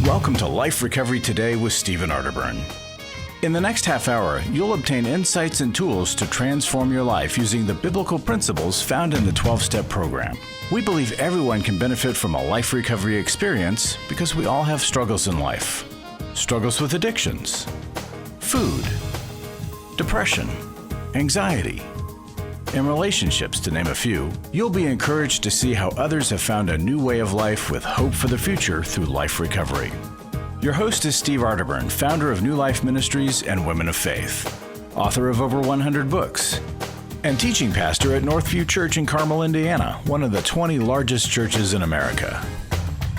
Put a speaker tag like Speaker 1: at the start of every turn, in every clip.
Speaker 1: Welcome to Life Recovery Today with Stephen Arterburn. In the next half hour, you'll obtain insights and tools to transform your life using the biblical principles found in the 12-step program. We believe everyone can benefit from a life recovery experience because we all have struggles in life. Struggles with addictions, food, depression, anxiety, and relationships, to name a few. You'll be encouraged to see how others have found a new way of life with hope for the future through life recovery. Your host is Steve Arterburn, founder of New Life Ministries and Women of Faith, author of over 100 books, and teaching pastor at Northview Church in Carmel, Indiana, one of the 20 largest churches in America.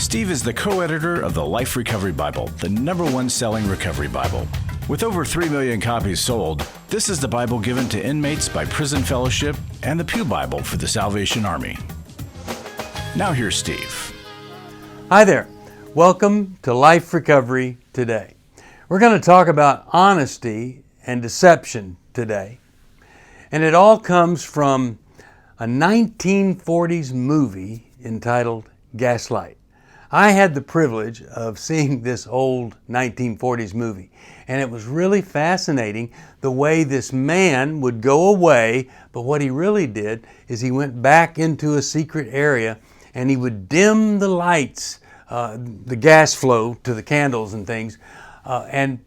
Speaker 1: Steve is the co-editor of the Life Recovery Bible, the #1 selling recovery Bible. With over 3 million copies sold, this is the Bible given to inmates by Prison Fellowship and the Pew Bible for the Salvation Army. Now here's Steve.
Speaker 2: Hi there. Welcome to Life Recovery Today. We're going to talk about honesty and deception today. And it all comes from a 1940s movie entitled Gaslight. I had the privilege of seeing this old 1940s movie, and it was really fascinating the way this man would go away, but what he really did is he went back into a secret area and he would dim the lights, the gas flow to the candles and things, and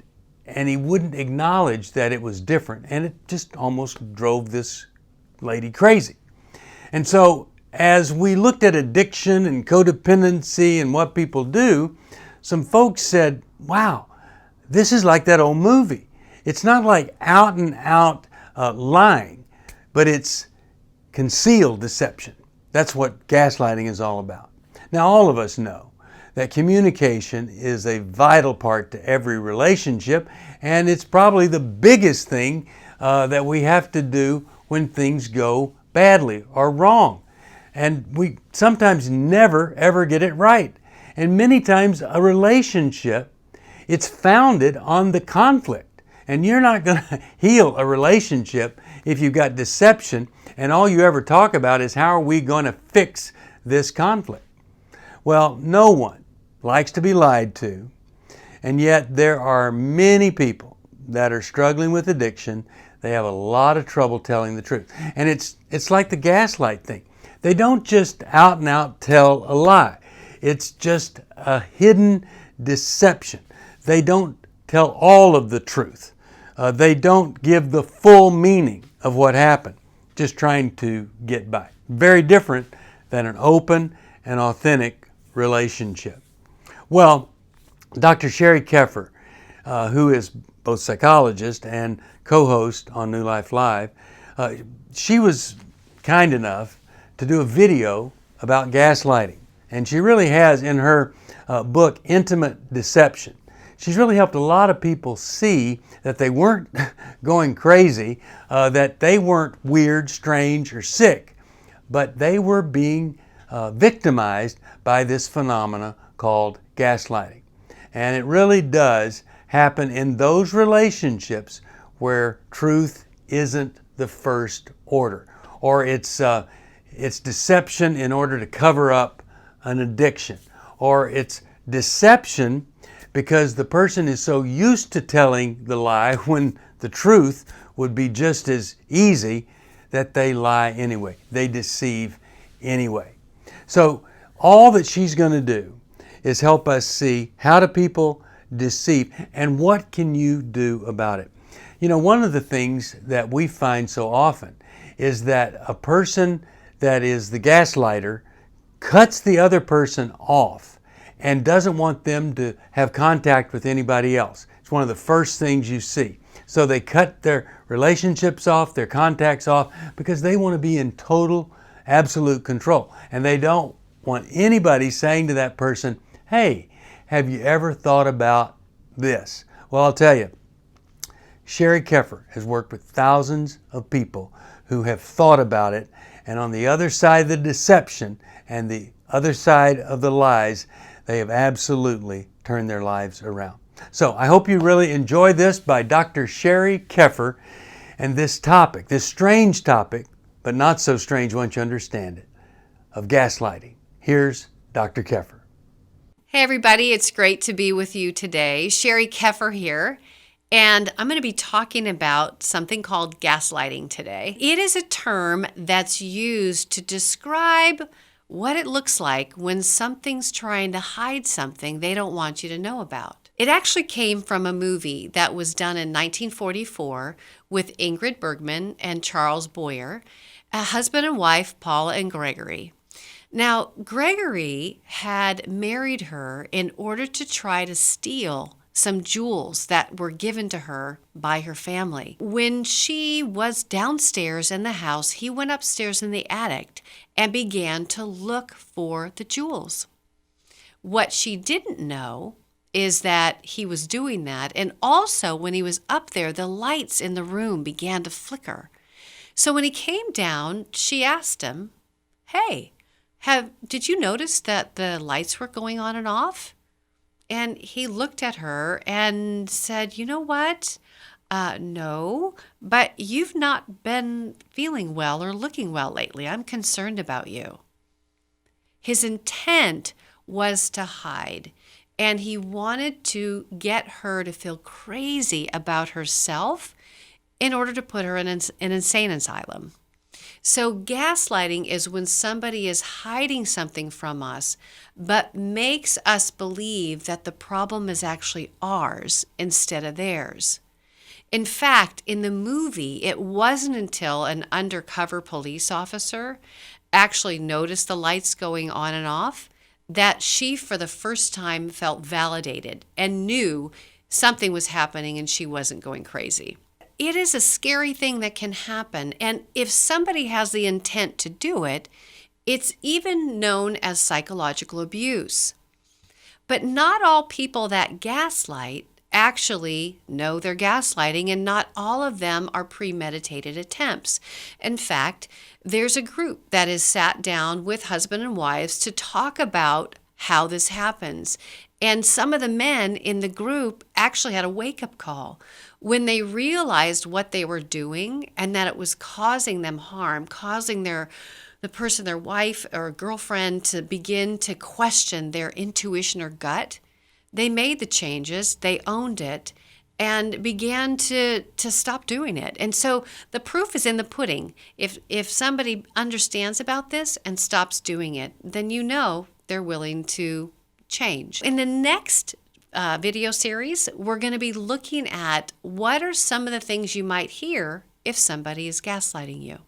Speaker 2: he wouldn't acknowledge that it was different, and it just almost drove this lady crazy. And so as we looked at addiction and codependency and what people do, some folks said, wow, this is like that old movie. It's not like out and out lying, but it's concealed deception. That's what gaslighting is all about. Now, all of us know that communication is a vital part to every relationship, and it's probably the biggest thing that we have to do when things go badly or wrong. And we sometimes never, ever get it right. And many times a relationship, it's founded on the conflict. And you're not going to heal a relationship if you've got deception and all you ever talk about is how are we going to fix this conflict. Well, no one likes to be lied to, and yet there are many people that are struggling with addiction. They have a lot of trouble telling the truth. And it's like the gaslight thing. They don't just out and out tell a lie. It's just a hidden deception. They don't tell all of the truth. They don't give the full meaning of what happened, just trying to get by. Very different than an open and authentic relationship. Well, Dr. Sheri Keffer, who is both psychologist and co-host on New Life Live, she was kind enough to do a video about gaslighting. And she really has in her book, Intimate Deception. She's really helped a lot of people see that they weren't going crazy, that they weren't weird, strange, or sick, but they were being victimized by this phenomena called gaslighting. And it really does happen in those relationships where truth isn't the first order, or it's deception in order to cover up an addiction, or it's deception because the person is so used to telling the lie when the truth would be just as easy that they lie anyway. They deceive anyway. So all that she's going to do is help us see how do people deceive and what can you do about it. You know, one of the things that we find so often is that a person that is the gaslighter cuts the other person off and doesn't want them to have contact with anybody else. It's one of the first things you see. So they cut their relationships off, their contacts off, because they want to be in total, absolute control. And they don't want anybody saying to that person, hey, have you ever thought about this? Well, I'll tell you, Sheri Keffer has worked with thousands of people who have thought about it, and on the other side of the deception and the other side of the lies, they have absolutely turned their lives around. So I hope you really enjoy this by Dr. Sheri Keffer and this topic, this strange topic, but not so strange once you understand it, of gaslighting. Here's Dr. Keffer.
Speaker 3: Hey everybody, it's great to be with you today. Sheri Keffer here, and I'm going to be talking about something called gaslighting today. It is a term that's used to describe what it looks like when something's trying to hide something they don't want you to know about. It actually came from a movie that was done in 1944 with Ingrid Bergman and Charles Boyer, a husband and wife, Paula and Gregory. Now, Gregory had married her in order to try to steal some jewels that were given to her by her family. When she was downstairs in the house, he went upstairs in the attic and began to look for the jewels. What she didn't know is that he was doing that, and also when he was up there, the lights in the room began to flicker. So when he came down, she asked him, "Hey, did you notice that the lights were going on and off?" And he looked at her and said, "You know what? No, but you've not been feeling well or looking well lately. I'm concerned about you." His intent was to hide, and he wanted to get her to feel crazy about herself in order to put her in an insane asylum. So gaslighting is when somebody is hiding something from us, but makes us believe that the problem is actually ours instead of theirs. In fact, in the movie, it wasn't until an undercover police officer actually noticed the lights going on and off that she, for the first time, felt validated and knew something was happening and she wasn't going crazy. It is a scary thing that can happen, and if somebody has the intent to do it, it's even known as psychological abuse. But not all people that gaslight actually know they're gaslighting, and not all of them are premeditated attempts. In fact, there's a group that is sat down with husband and wives to talk about how this happens. And some of the men in the group actually had a wake-up call when they realized what they were doing and that it was causing them harm, causing the person, their wife or girlfriend, to begin to question their intuition or gut. They made the changes, they owned it, and began to stop doing it. And so the proof is in the pudding. If somebody understands about this and stops doing it, then you know they're willing to change. In the next video series, we're going to be looking at what are some of the things you might hear if somebody is gaslighting you.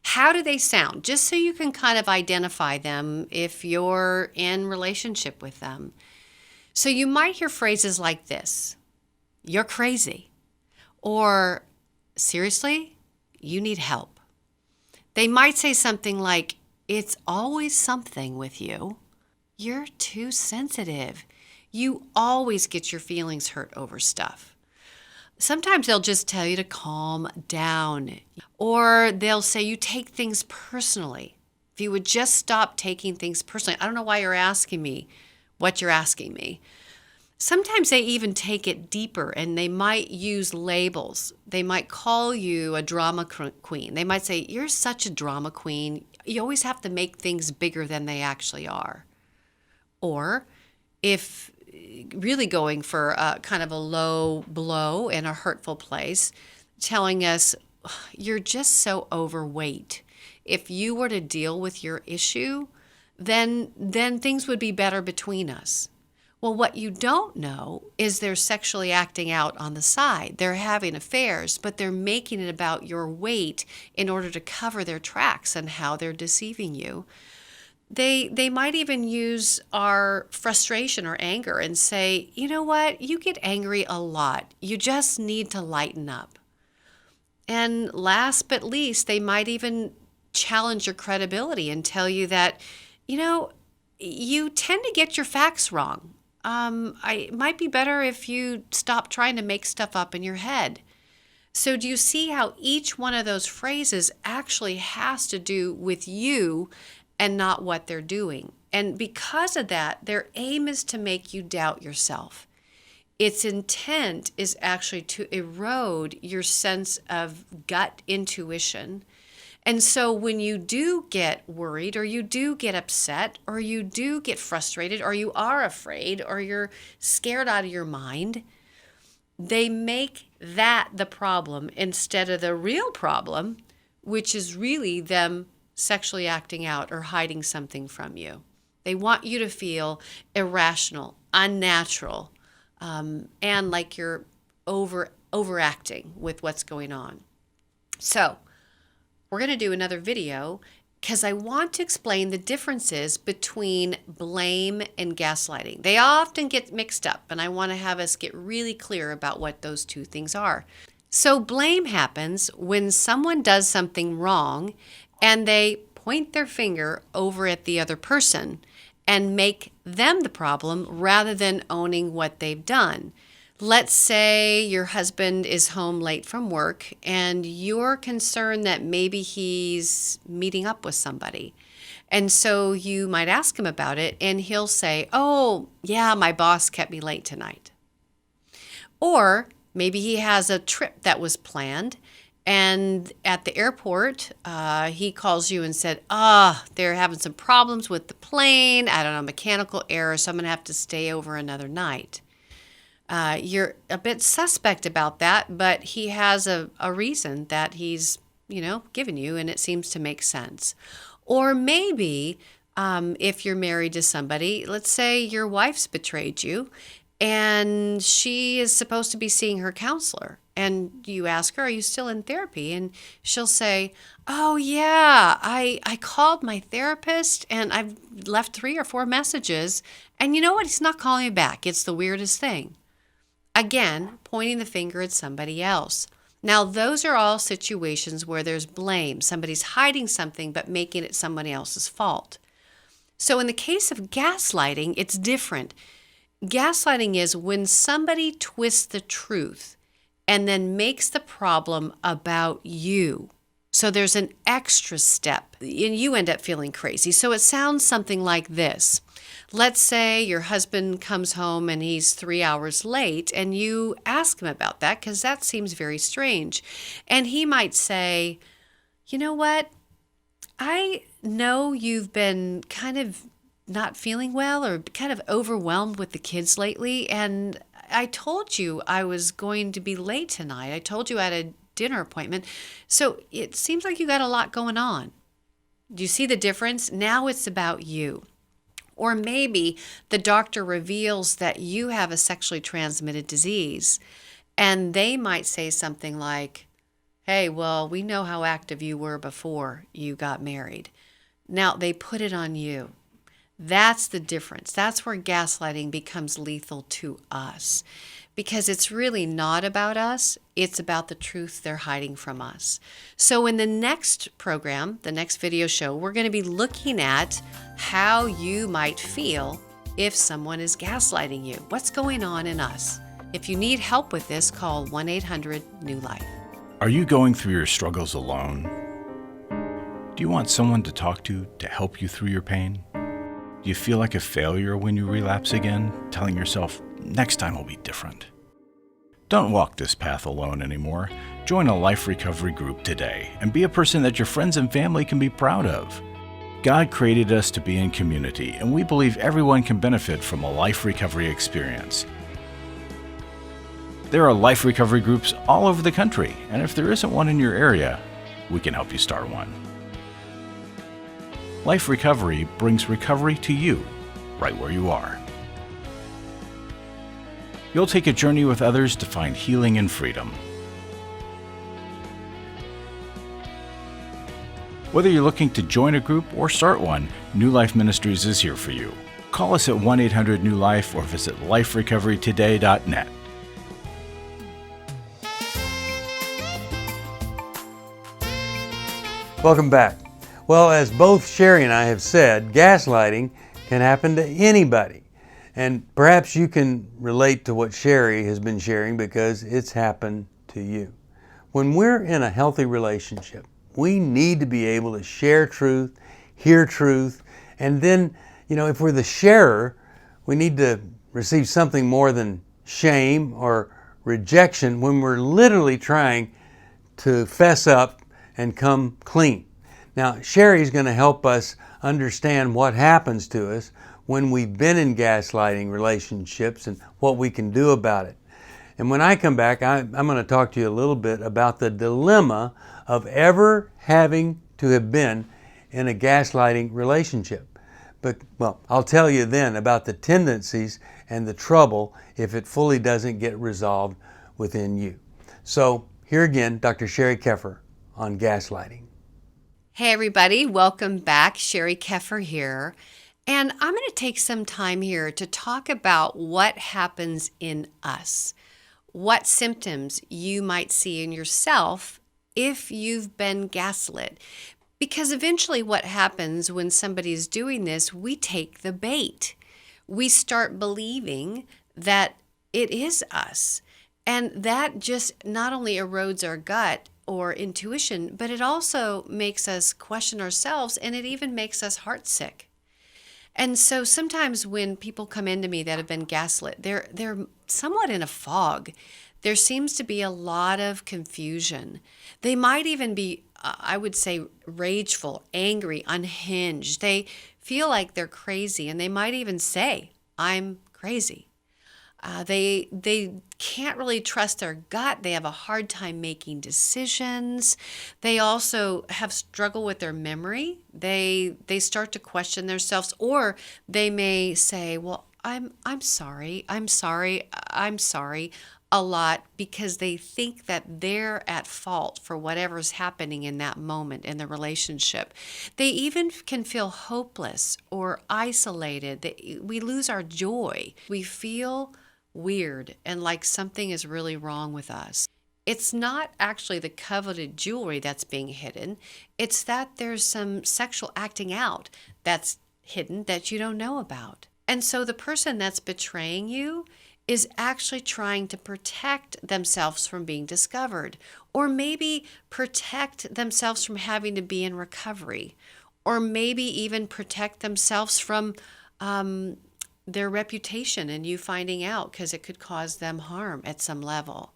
Speaker 3: How do they sound? Just so you can kind of identify them if you're in relationship with them. So you might hear phrases like this: "You're crazy," or "Seriously, you need help." They might say something like, "It's always something with you. You're too sensitive. You always get your feelings hurt over stuff." Sometimes they'll just tell you to calm down, or they'll say you take things personally. If you would just stop taking things personally. I don't know why you're asking me what you're asking me. Sometimes they even take it deeper, and they might use labels. They might call you a drama queen. They might say, "You're such a drama queen. You always have to make things bigger than they actually are." Or if really going for kind of a low blow in a hurtful place, telling us, "You're just so overweight. If you were to deal with your issue, then things would be better between us." Well, what you don't know is they're sexually acting out on the side. They're having affairs, but they're making it about your weight in order to cover their tracks and how they're deceiving you. They might even use our frustration or anger and say, "You know what? You get angry a lot. You just need to lighten up." And last but least, they might even challenge your credibility and tell you that, you tend to get your facts wrong. It might be better if you stop trying to make stuff up in your head. So do you see how each one of those phrases actually has to do with you and not what they're doing? And because of that, their aim is to make you doubt yourself. Its intent is actually to erode your sense of gut intuition And so when you do get worried, or you do get upset, or you do get frustrated, or you are afraid, or you're scared out of your mind, they make that the problem instead of the real problem, which is really them sexually acting out or hiding something from you. They want you to feel irrational, unnatural, and like you're overacting with what's going on. So we're going to do another video because I want to explain the differences between blame and gaslighting. They often get mixed up, and I want to have us get really clear about what those two things are. So blame happens when someone does something wrong and they point their finger over at the other person and make them the problem rather than owning what they've done. Let's say your husband is home late from work and you're concerned that maybe he's meeting up with somebody. And so you might ask him about it and he'll say, "Oh, yeah, my boss kept me late tonight." Or maybe he has a trip that was planned and at the airport, he calls you and said, they're having some problems with the plane. I don't know, mechanical error, so I'm going to have to stay over another night. You're a bit suspect about that, but he has a reason that he's, given you, and it seems to make sense. Or maybe if you're married to somebody, let's say your wife's betrayed you, and she is supposed to be seeing her counselor. And you ask her, "Are you still in therapy?" And she'll say, "Oh, yeah, I called my therapist and I've left 3 or 4 messages. And you know what? He's not calling me back. It's the weirdest thing." Again, pointing the finger at somebody else. Now, those are all situations where there's blame. Somebody's hiding something but making it somebody else's fault. So in the case of gaslighting, it's different. Gaslighting is when somebody twists the truth and then makes the problem about you. So there's an extra step and you end up feeling crazy. So it sounds something like this. Let's say your husband comes home and he's 3 hours late and you ask him about that because that seems very strange. And he might say, "You know what? I know you've been kind of not feeling well or kind of overwhelmed with the kids lately, and I told you I was going to be late tonight. I told you I had a dinner appointment. So it seems like you got a lot going on." Do you see the difference? Now it's about you. Or maybe the doctor reveals that you have a sexually transmitted disease, and they might say something like, "Hey, well, we know how active you were before you got married." Now they put it on you. That's the difference. That's where gaslighting becomes lethal to us, because it's really not about us. It's about the truth they're hiding from us. So in the next program, the next video show, we're going to be looking at how you might feel if someone is gaslighting you. What's going on in us? If you need help with this, call 1-800-NEW-LIFE.
Speaker 1: Are you going through your struggles alone? Do you want someone to talk to help you through your pain? Do you feel like a failure when you relapse again, telling yourself, "Next time will be different"? Don't walk this path alone anymore. Join a life recovery group today and be a person that your friends and family can be proud of. God created us to be in community, and we believe everyone can benefit from a life recovery experience. There are life recovery groups all over the country, and if there isn't one in your area, we can help you start one. Life Recovery brings recovery to you, right where you are. You'll take a journey with others to find healing and freedom. Whether you're looking to join a group or start one, New Life Ministries is here for you. Call us at 1-800-NEW-LIFE or visit liferecoverytoday.net.
Speaker 2: Welcome back. Well, as both Sheri and I have said, gaslighting can happen to anybody. And perhaps you can relate to what Sheri has been sharing because it's happened to you. When we're in a healthy relationship, we need to be able to share truth, hear truth, and then, if we're the sharer, we need to receive something more than shame or rejection when we're literally trying to fess up and come clean. Now, Sheri's going to help us understand what happens to us when we've been in gaslighting relationships and what we can do about it. And when I come back, I'm going to talk to you a little bit about the dilemma of ever having to have been in a gaslighting relationship. But, well, I'll tell you then about the tendencies and the trouble if it fully doesn't get resolved within you. So, here again, Dr. Sheri Keffer on gaslighting.
Speaker 3: Hey everybody, welcome back. Sheri Keffer here. And I'm going to take some time here to talk about what happens in us, what symptoms you might see in yourself if you've been gaslit. Because eventually what happens when somebody's doing this, we take the bait. We start believing that it is us. And that just not only erodes our gut or intuition, but it also makes us question ourselves, and it even makes us heartsick. And so sometimes when people come into me that have been gaslit, they're somewhat in a fog. There seems to be a lot of confusion. They might even be, I would say, rageful, angry, unhinged. They feel like they're crazy, and they might even say, "I'm crazy." They can't really trust their gut. They have a hard time making decisions. They also have struggle with their memory. They start to question themselves, or they may say, "Well, I'm sorry, a lot, because they think that they're at fault for whatever's happening in that moment in the relationship. They even can feel hopeless or isolated. We lose our joy. We feel weird and like something is really wrong with us. It's not actually the coveted jewelry that's being hidden. It's that there's some sexual acting out that's hidden that you don't know about. And so the person that's betraying you is actually trying to protect themselves from being discovered, or maybe protect themselves from having to be in recovery, or maybe even protect themselves from their reputation and you finding out, because it could cause them harm at some level.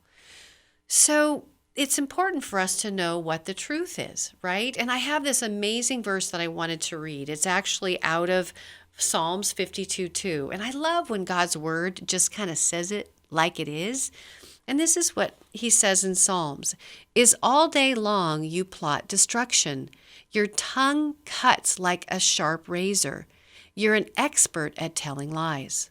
Speaker 3: So it's important for us to know what the truth is, right? And I have this amazing verse that I wanted to read. It's actually out of Psalms 52:2. And I love when God's word just kind of says it like it is. And this is what he says in Psalms: "Is all day long you plot destruction. Your tongue cuts like a sharp razor. You're an expert at telling lies."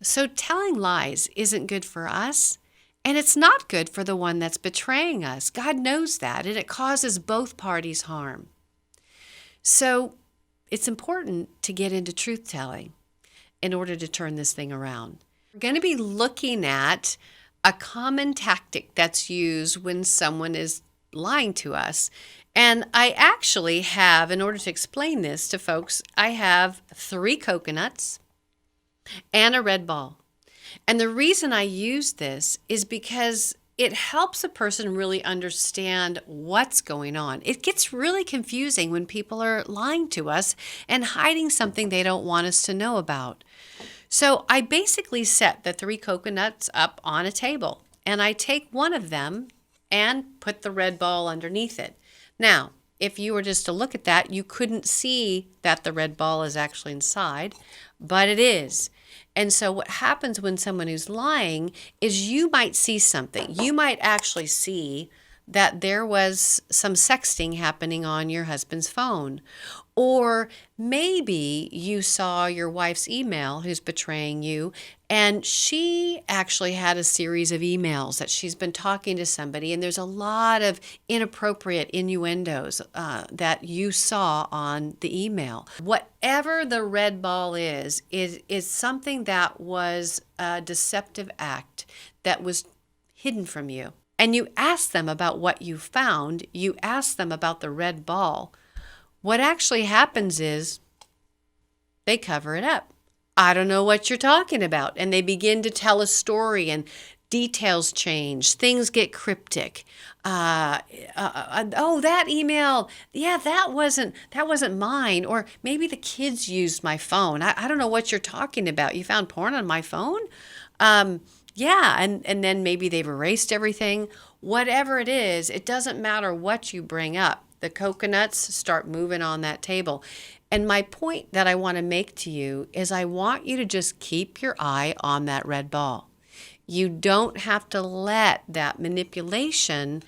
Speaker 3: So telling lies isn't good for us, and it's not good for the one that's betraying us. God knows that, and it causes both parties harm. So it's important to get into truth-telling in order to turn this thing around. We're going to be looking at a common tactic that's used when someone is lying to us. And I actually have, in order to explain this to folks, I have 3 coconuts and a red ball. And the reason I use this is because it helps a person really understand what's going on. It gets really confusing when people are lying to us and hiding something they don't want us to know about. So I basically set the 3 coconuts up on a table, and I take one of them and put the red ball underneath it. Now, if you were just to look at that, you couldn't see that the red ball is actually inside, but it is. And so what happens when someone who's lying is you might see something. You might actually see that there was some sexting happening on your husband's phone. Or maybe you saw your wife's email, who's betraying you, and she actually had a series of emails that she's been talking to somebody, and there's a lot of inappropriate innuendos that you saw on the email. Whatever the red ball is something that was a deceptive act that was hidden from you. And you ask them about what you found, you ask them about the red ball. What actually happens is they cover it up. "I don't know what you're talking about." And they begin to tell a story, and details change. Things get cryptic. Oh, that email, yeah, that wasn't mine. Or maybe the kids used my phone. I don't know what you're talking about. You found porn on my phone? Yeah, and then maybe they've erased everything. Whatever it is, it doesn't matter what you bring up. The coconuts start moving on that table. And my point that I want to make to you is I want you to just keep your eye on that red ball. You don't have to let that manipulation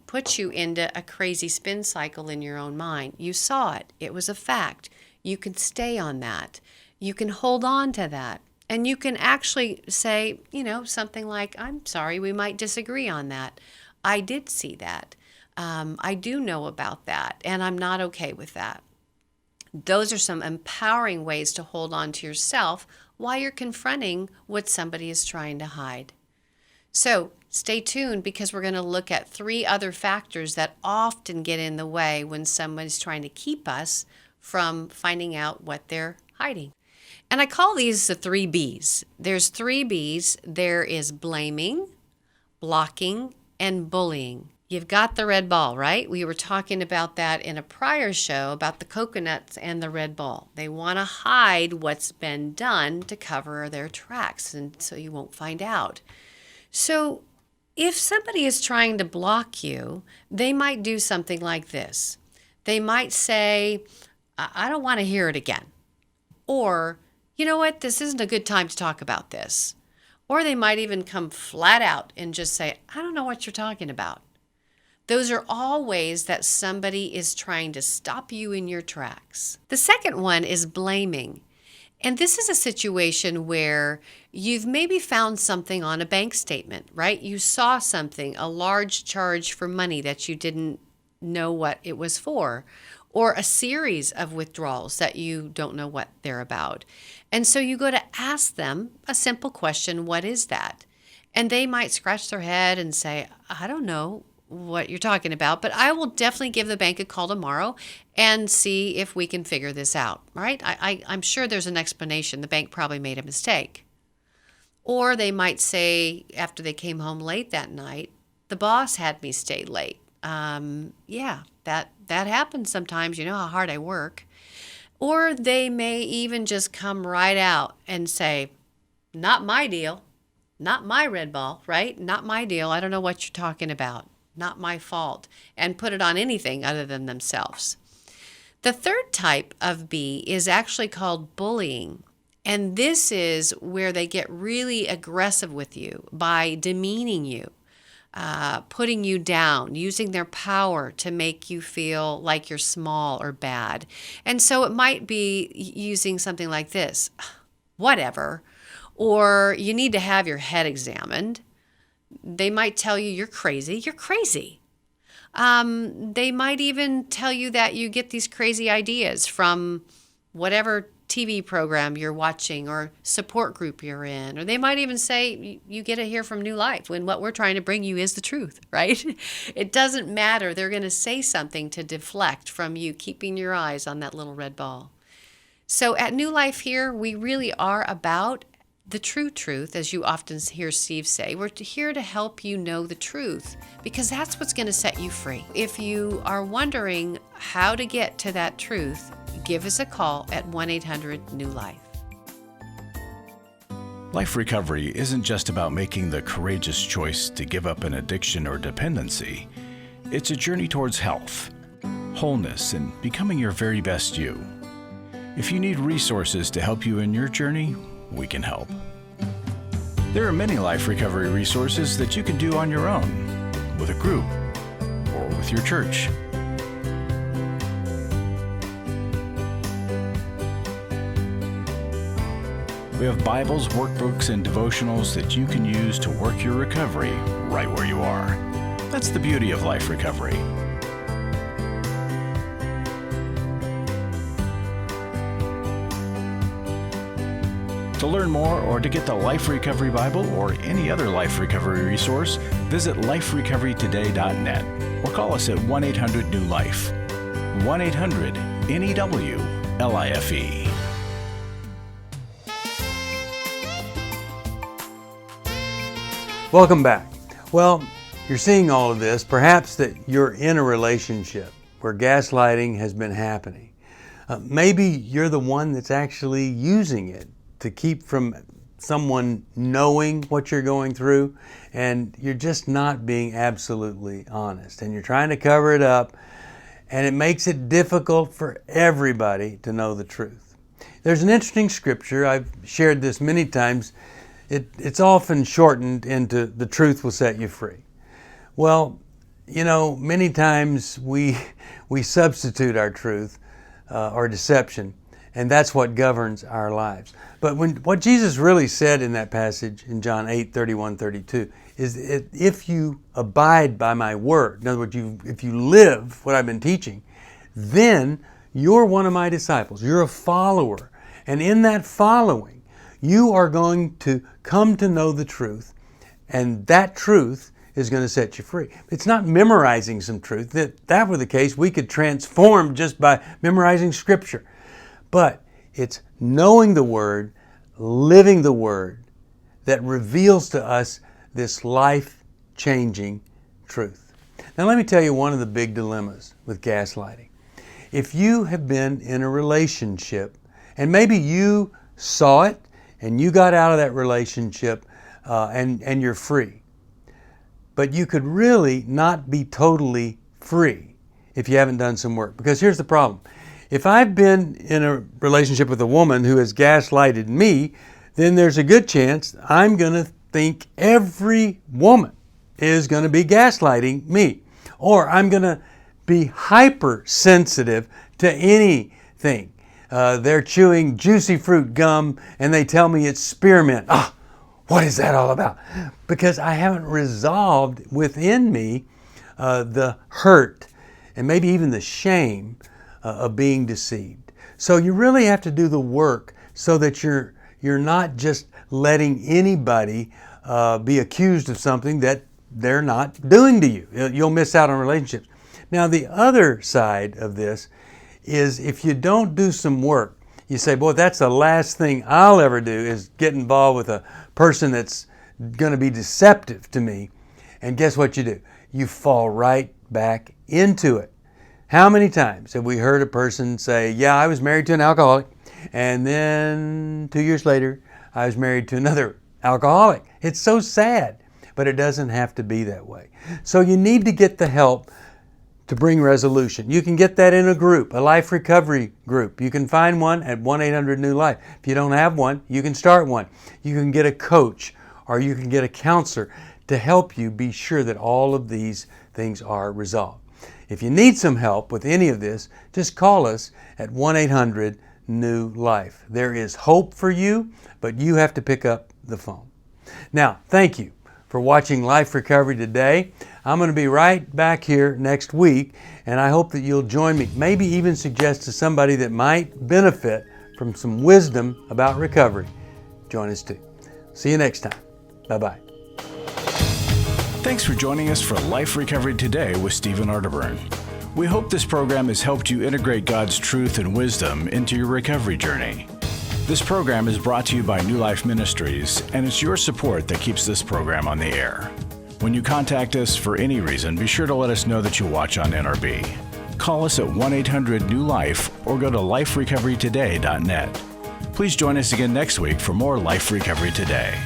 Speaker 3: put you into a crazy spin cycle in your own mind. You saw it. It was a fact. You can stay on that. You can hold on to that. And you can actually say, something like, I'm sorry, we might disagree on that. I did see that. I do know about that, and I'm not okay with that. Those are some empowering ways to hold on to yourself while you're confronting what somebody is trying to hide. So stay tuned, because we're going to look at 3 other factors that often get in the way when somebody's trying to keep us from finding out what they're hiding. And I call these the 3 B's. There's 3 B's. There is blaming, blocking, and bullying. You've got the red ball, right? We were talking about that in a prior show about the coconuts and the red ball. They want to hide what's been done to cover their tracks, and so you won't find out. So if somebody is trying to block you, they might do something like this. They might say, I don't want to hear it again. Or, you know what, this isn't a good time to talk about this. Or they might even come flat out and just say, I don't know what you're talking about. Those are all ways that somebody is trying to stop you in your tracks. The second one is blaming. And this is a situation where you've maybe found something on a bank statement, right? You saw something, a large charge for money that you didn't know what it was for, or a series of withdrawals that you don't know what they're about. And so you go to ask them a simple question, what is that? And they might scratch their head and say, I don't know what you're talking about, but I will definitely give the bank a call tomorrow and see if we can figure this out, right? I'm sure there's an explanation. The bank probably made a mistake. Or they might say, after they came home late that night, the boss had me stay late. Yeah, that happens sometimes. You know how hard I work. Or they may even just come right out and say, not my deal, not my red ball, right? Not my deal. I don't know what you're talking about. Not my fault, and put it on anything other than themselves. The third type of B is actually called bullying. And this is where they get really aggressive with you by demeaning you, putting you down, using their power to make you feel like you're small or bad. And so it might be using something like this, whatever, or you need to have your head examined. They might tell you you're crazy. You're crazy. They might even tell you that you get these crazy ideas from whatever TV program you're watching or support group you're in. Or they might even say you get it here from New Life when what we're trying to bring you is the truth, right? It doesn't matter. They're going to say something to deflect from you keeping your eyes on that little red ball. So at New Life here, we really are about the true truth, as you often hear Steve say. We're here to help you know the truth, because that's what's going to set you free. If you are wondering how to get to that truth, give us a call at 1-800-NEW-LIFE.
Speaker 1: Life recovery isn't just about making the courageous choice to give up an addiction or dependency. It's a journey towards health, wholeness, and becoming your very best you. If you need resources to help you in your journey, we can help. There are many life recovery resources that you can do on your own, with a group, or with your church. We have Bibles, workbooks, and devotionals that you can use to work your recovery right where you are. That's the beauty of life recovery. To learn more or to get the Life Recovery Bible or any other life recovery resource, visit liferecoverytoday.net or call us at 1-800-NEW-LIFE. 1-800-NEW-LIFE.
Speaker 2: Welcome back. Well, you're seeing all of this, perhaps that you're in a relationship where gaslighting has been happening. Maybe you're the one that's actually using it to keep from someone knowing what you're going through, and you're just not being absolutely honest, and you're trying to cover it up, and it makes it difficult for everybody to know the truth. There's an interesting scripture, I've shared this many times. It's often shortened into the truth will set you free. Well, you know, many times we substitute our truth or deception, and that's what governs our lives. But what Jesus really said in that passage in John 8:31-32 is if you abide by my word, in other words, if you live what I've been teaching, then you're one of my disciples. You're a follower. And in that following, you are going to come to know the truth, and that truth is going to set you free. It's not memorizing some truth. If that were the case, we could transform just by memorizing Scripture. But it's knowing the Word, living the Word, that reveals to us this life-changing truth. Now let me tell you one of the big dilemmas with gaslighting. If you have been in a relationship, and maybe you saw it, and you got out of that relationship, and you're free, but you could really not be totally free if you haven't done some work. Because here's the problem. If I've been in a relationship with a woman who has gaslighted me, then there's a good chance I'm going to think every woman is going to be gaslighting me. Or I'm going to be hypersensitive to anything. They're chewing juicy fruit gum and they tell me it's spearmint. What is that all about? Because I haven't resolved within me the hurt and maybe even the shame of being deceived. So you really have to do the work so that you're not just letting anybody be accused of something that they're not doing to you. You'll miss out on relationships. Now the other side of this is if you don't do some work, you say, boy, that's the last thing I'll ever do is get involved with a person that's going to be deceptive to me. And guess what you do? You fall right back into it. How many times have we heard a person say, yeah, I was married to an alcoholic, and then 2 years later, I was married to another alcoholic. It's so sad, but it doesn't have to be that way. So you need to get the help to bring resolution. You can get that in a group, a life recovery group. You can find one at 1-800-NEW-LIFE. If you don't have one, you can start one. You can get a coach or you can get a counselor to help you be sure that all of these things are resolved. If you need some help with any of this, just call us at 1-800-NEW-LIFE. There is hope for you, but you have to pick up the phone. Now, thank you for watching Life Recovery today. I'm going to be right back here next week, and I hope that you'll join me. Maybe even suggest to somebody that might benefit from some wisdom about recovery. Join us too. See you next time. Bye-bye.
Speaker 1: Thanks for joining us for Life Recovery Today with Stephen Arterburn. We hope this program has helped you integrate God's truth and wisdom into your recovery journey. This program is brought to you by New Life Ministries, and it's your support that keeps this program on the air. When you contact us for any reason, be sure to let us know that you watch on NRB. Call us at 1-800-NEW-LIFE or go to liferecoverytoday.net. Please join us again next week for more Life Recovery Today.